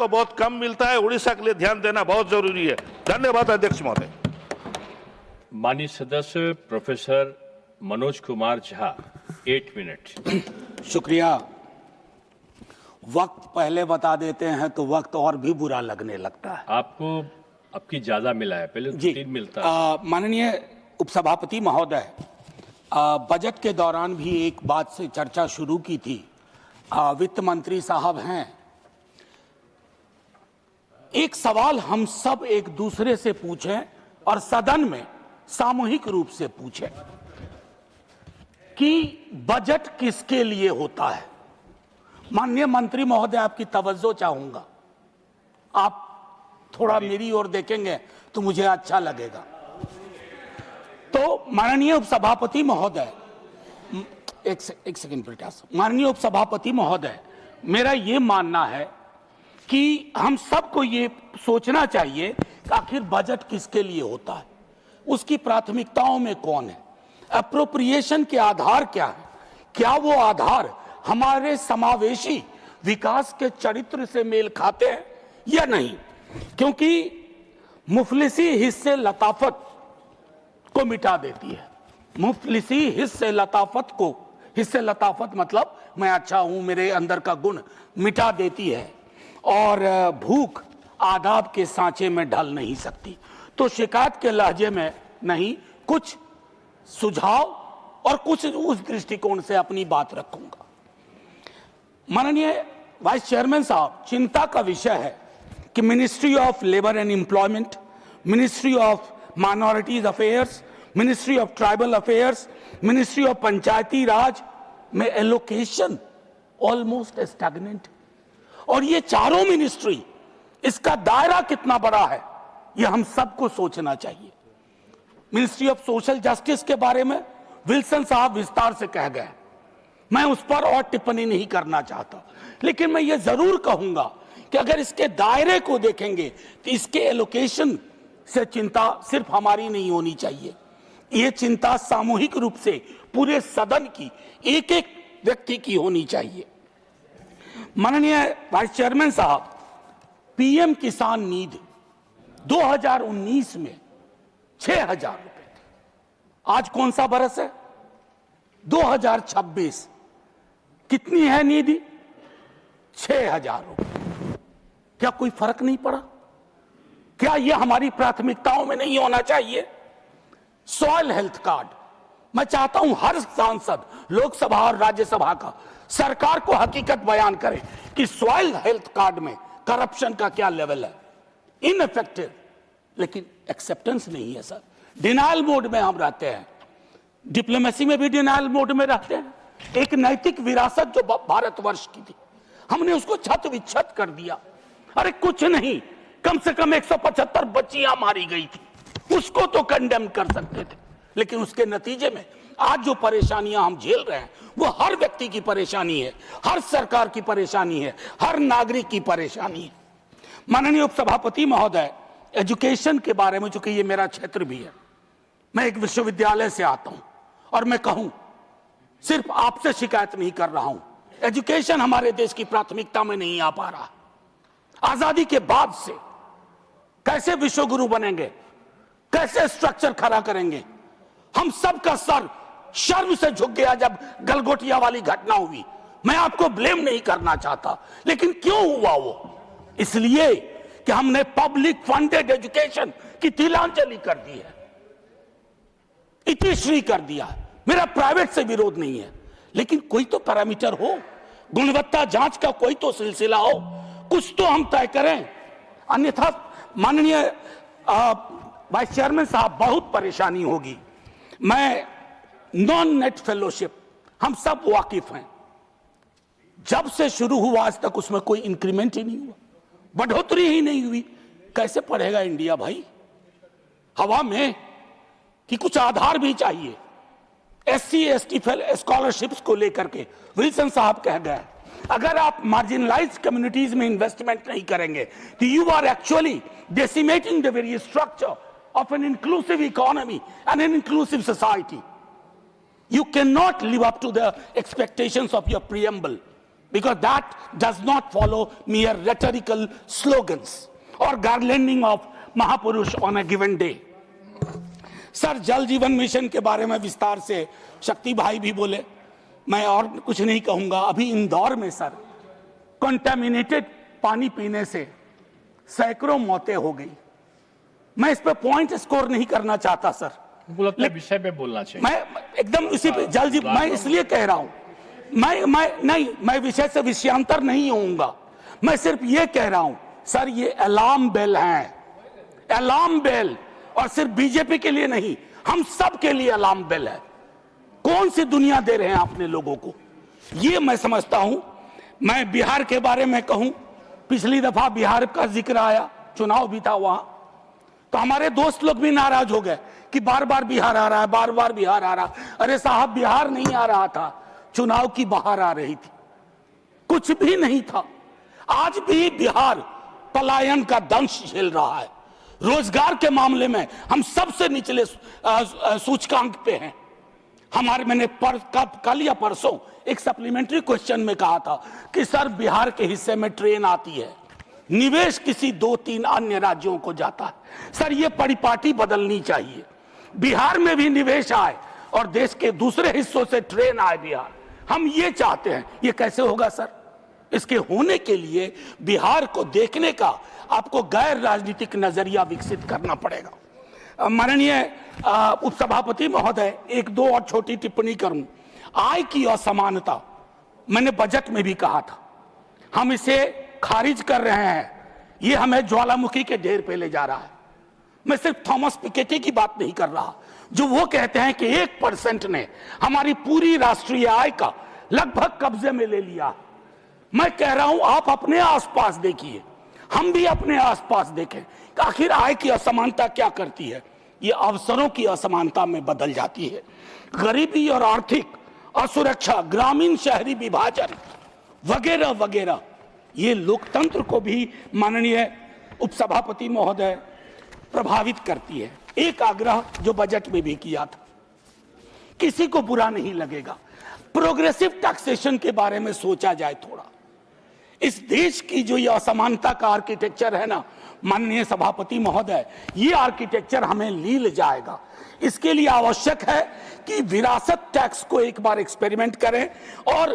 को बहुत कम मिलता है, उड़ीसा के लिए ध्यान देना बहुत जरूरी है। धन्यवाद अध्यक्ष महोदय। माननीय सदस्य प्रोफेसर मनोज कुमार झा, 8 मिनट। शुक्रिया। वक्त पहले बता देते हैं तो वक्त और भी बुरा लगने लगता है। आपको आपकी ज्यादा मिला है, पहले जी 3 मिलता है। माननीय उपसभापति महोदय, बजट के दौरान भी एक बात से चर्चा शुरू की थी। वित्त मंत्री साहब हैं, एक सवाल हम सब एक दूसरे से पूछें और सदन में सामूहिक रूप से पूछें कि बजट किसके लिए होता है। माननीय मंत्री महोदय, आपकी तवज्जो चाहूंगा। आप थोड़ा मेरी ओर देखेंगे तो मुझे अच्छा लगेगा। तो माननीय उपसभापति महोदय, एक सेकंड प्रयास। माननीय उपसभापति महोदय, मेरा ये मानना है कि हम सबको ये सोचना चाहिए कि आखिर बजट किसके लिए होता है, उसकी प्राथमिकताओं में कौन है, अप्रोप्रिएशन के आधार क्या है, क्या वो आधार हमारे समावेशी विकास के चरित्र से मेल खाते हैं या नहीं। क्योंकि मुफलिसी हिस्से लताफत को मिटा देती है। मुफलिसी हिस्से लताफत मतलब मैं अच्छा हूं, मेरे अंदर का गुण मिटा देती है, और भूख आदाब के सांचे में ढल नहीं सकती। तो शिकायत के लहजे में नहीं, कुछ सुझाव और कुछ उस दृष्टिकोण से अपनी बात रखूंगा। माननीय वाइस चेयरमैन साहब, चिंता का विषय है कि ministry of labour and employment, ministry of minorities affairs, ministry of tribal affairs, ministry of panchayati raj में एलोकेशन ऑलमोस्ट स्टैग्नेंट। और ये चारों मिनिस्ट्री, इसका दायरा कितना बड़ा है ये हम सबको सोचना चाहिए। मिनिस्ट्री ऑफ सोशल जस्टिस के बारे में विल्सन साहब विस्तार से कह गए, मैं उस पर और टिप्पणी नहीं करना चाहता, लेकिन मैं ये जरूर कहूंगा कि अगर इसके दायरे को देखेंगे तो इसके एलोकेशन से चिंता सिर्फ हमारी नहीं होनी चाहिए, ये चिंता सामूहिक रूप से पूरे सदन की, एक एक व्यक्ति की होनी चाहिए। माननीय वाइस चेयरमैन साहब, पीएम किसान निधि 2019 में 6,000 रुपए थी। आज कौन सा बरस है? 2026। कितनी है निधि? 6,000 रुपए। क्या कोई फर्क नहीं पड़ा? क्या यह हमारी प्राथमिकताओं में नहीं होना चाहिए? सॉइल हेल्थ कार्ड, मैं चाहता हूं हर सांसद लोकसभा और राज्यसभा का सरकार को हकीकत बयान करे कि सॉइल हेल्थ कार्ड में करप्शन का क्या लेवल है। इनइफेक्टिव, लेकिन एक्सेप्टेंस नहीं है सर। डिनायल मोड में हम रहते हैं, डिप्लोमेसी में भी डिनायल मोड में रहते हैं। एक नैतिक विरासत जो भारतवर्ष की थी, हमने उसको छत विच्छत कर दिया। अरे कुछ नहीं, कम से कम 175 बच्चियां मारी गई थी, उसको तो कंडेम कर सकते थे, लेकिन उसके नतीजे में आज जो परेशानियां हम झेल रहे हैं वो हर व्यक्ति की परेशानी है, हर सरकार की परेशानी है, हर नागरिक की परेशानी है। माननीय उपसभापति महोदय, एजुकेशन के बारे में, चूंकि ये मेरा क्षेत्र भी है, मैं एक विश्वविद्यालय से आता हूं और मैं कहूं, सिर्फ आपसे शिकायत नहीं कर रहा हूं, एजुकेशन हमारे देश की प्राथमिकता में नहीं आ पा रहा। आजादी के बाद से कैसे विश्वगुरु बनेंगे, कैसे स्ट्रक्चर खड़ा करेंगे? हम सब का सर शर्म से झुक गया जब गलगोटिया वाली घटना हुई। मैं आपको ब्लेम नहीं करना चाहता, लेकिन क्यों हुआ वो? इसलिए कि हमने पब्लिक फंडेड एजुकेशन की तिलांजलि कर दी है, इतिश्री कर दिया। मेरा प्राइवेट से विरोध नहीं है, लेकिन कोई तो पैरामीटर हो, गुणवत्ता जांच का कोई तो सिलसिला हो, कुछ तो हम तय करें। अन्यथा माननीय वाइस चेयरमैन साहब, बहुत परेशानी होगी। मैं नॉन नेट फेलोशिप, हम सब वाकिफ हैं, जब से शुरू हुआ आज तक उसमें कोई इंक्रीमेंट ही नहीं हुआ, बढ़ोतरी ही नहीं हुई। कैसे पढ़ेगा इंडिया भाई? हवा में कि कुछ आधार भी चाहिए। SC ST स्कॉलरशिप्स को लेकर के विल्सन साहब कह गए, अगर आप मार्जिनलाइज्ड कम्युनिटीज में इन्वेस्टमेंट नहीं करेंगे तो you are actually decimating the very structure of an inclusive economy and an inclusive society. You cannot live up to the expectations of your preamble. because that does not follow mere rhetorical slogans or garlanding of Mahapurush on a given day. Sir, जल जीवन mission के बारे में विस्तार से शक्ति भाई भी बोले, मैं और कुछ नहीं कहूंगा। अभी इंदौर में सर कंटामिनेटेड पानी पीने से सैकड़ों मौतें हो गई। मैं इस पे पॉइंट स्कोर नहीं करना चाहता सर, विषय पे बोलना चाहिए। मैं एकदम इसी पे जल जीवन, मैं इसलिए कह रहा हूं, मैं विषय से विषयांतर नहीं होऊंगा। मैं सिर्फ ये कह रहा हूं सर, ये अलार्म बेल है, अलार्म बेल, और सिर्फ बीजेपी के लिए नहीं, हम सब के लिए अलार्म बेल है। कौन सी दुनिया दे रहे हैं अपने लोगों को, ये मैं समझता हूं। मैं बिहार के बारे में कहूं, पिछली दफा बिहार का जिक्र आया, चुनाव भी था वहां, तो हमारे दोस्त लोग भी नाराज हो गए कि बार बार बिहार आ रहा है, बार बार बिहार आ रहा। अरे साहब, बिहार नहीं आ रहा था, चुनाव की बहार आ रही थी, कुछ भी नहीं था। आज भी बिहार पलायन का दंश झेल रहा है। रोजगार के मामले में हम सबसे निचले सूचकांक पे हैं। मैंने कल या परसों एक सप्लीमेंट्री क्वेश्चन में कहा था कि सर, बिहार के हिस्से में ट्रेन आती है, निवेश किसी 2-3 अन्य राज्यों को जाता है। सर, ये परिपाटी बदलनी चाहिए, बिहार में भी निवेश आए और देश के दूसरे हिस्सों से ट्रेन आए बिहार। हम ये चाहते हैं। ये कैसे होगा सर? इसके होने के लिए बिहार को देखने का आपको गैर राजनीतिक नजरिया विकसित करना पड़ेगा। माननीय उपसभापति महोदय, 1-2 और छोटी टिप्पणी करूं। आय की असमानता मैंने बजट में भी कहा था, हम इसे खारिज कर रहे हैं। ये हमें ज्वालामुखी के ढेर पे ले जा रहा है। मैं सिर्फ थॉमस पिकेटी की बात नहीं कर रहा, जो वो कहते हैं कि 1% ने हमारी पूरी राष्ट्रीय आय का लगभग कब्जे में ले लिया। मैं कह रहा हूं, आप अपने आसपास देखिए, हम भी अपने आसपास देखें कि आखिर आय की असमानता क्या करती है। ये अवसरों की असमानता में बदल जाती है। गरीबी और आर्थिक असुरक्षा, ग्रामीण शहरी विभाजन वगैरह वगैरह, ये लोकतंत्र को भी माननीय उपसभापति महोदय प्रभावित करती है। एक आग्रह जो बजट में भी किया था, किसी को बुरा नहीं लगेगा, प्रोग्रेसिव टैक्सेशन के बारे में सोचा जाए थोड़ा। इस देश की जो ये असमानता का आर्किटेक्चर है ना माननीय सभापति महोदय, ये आर्किटेक्चर हमें लील जाएगा। इसके लिए आवश्यक है कि विरासत टैक्स को एक बार एक्सपेरिमेंट करें और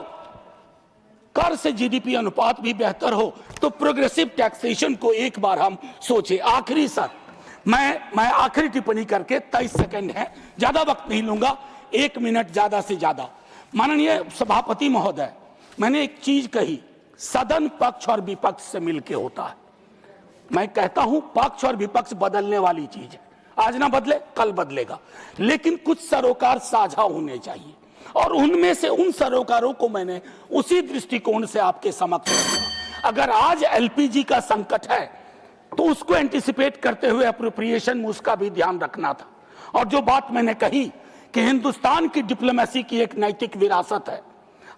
कर से जीडीपी अनुपात भी बेहतर हो तो प्रोग्रेसिव टैक्सेशन को एक बार हम सोचें। आखिरी सर, मैं आखिरी टिप्पणी करके 23 सेकंड है, ज्यादा वक्त नहीं लूंगा, 1 मिनट ज्यादा से ज्यादा। माननीय सभापति महोदय, मैंने एक चीज कही, सदन पक्ष और विपक्ष से मिलकर होता है। मैं कहता हूं पक्ष और विपक्ष बदलने वाली चीज है, आज ना बदले कल बदलेगा, लेकिन कुछ सरोकार साझा होने चाहिए और उनमें से उन सरोकारों को मैंने उसी दृष्टिकोण से आपके समक्ष रखा। अगर आज एलपीजी का संकट है तो उसको एंटिसिपेट करते हुए अप्रोप्रिएशन में उसका भी ध्यान रखना था। और जो बात मैंने कही कि हिंदुस्तान की डिप्लोमेसी की एक नैतिक विरासत है,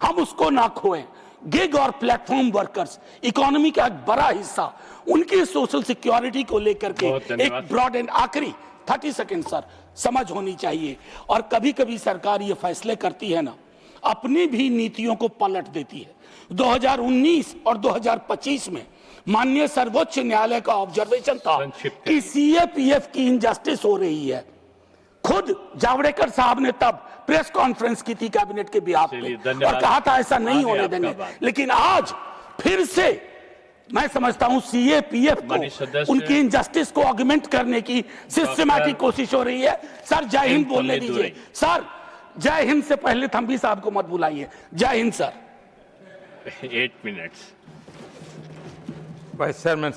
हम उसको ना खोएं। गिग और प्लेटफॉर्म वर्कर्स इकोनॉमी का एक बड़ा हिस्सा, उनकी सोशल सिक्योरिटी को लेकर के एक ब्रॉड एंड आखिरी 30 सेकेंड सर, समझ होनी चाहिए। और कभी कभी सरकार ये फैसले करती है ना, अपनी भी नीतियों को पलट देती है। 2019 और 2025 में माननीय सर्वोच्च न्यायालय का ऑब्जर्वेशन था कि सीएपीएफ की इनजस्टिस हो रही है। खुद जावड़ेकर साहब ने तब प्रेस कॉन्फ्रेंस की थी कैबिनेट के बिहाफ पे और कहा था ऐसा नहीं होने देंगे, लेकिन आज फिर से मैं समझता हूं सीएपीएफ को उनकी इनजस्टिस को ऑगमेंट करने की सिस्टमैटिक कोशिश हो रही है। सर, जय हिंद बोलने दीजिए। सर, जय हिंद से पहले थम्बी साहब को मत बुलाइए। जय Hind sir. 8 minutes. Vice Chairman.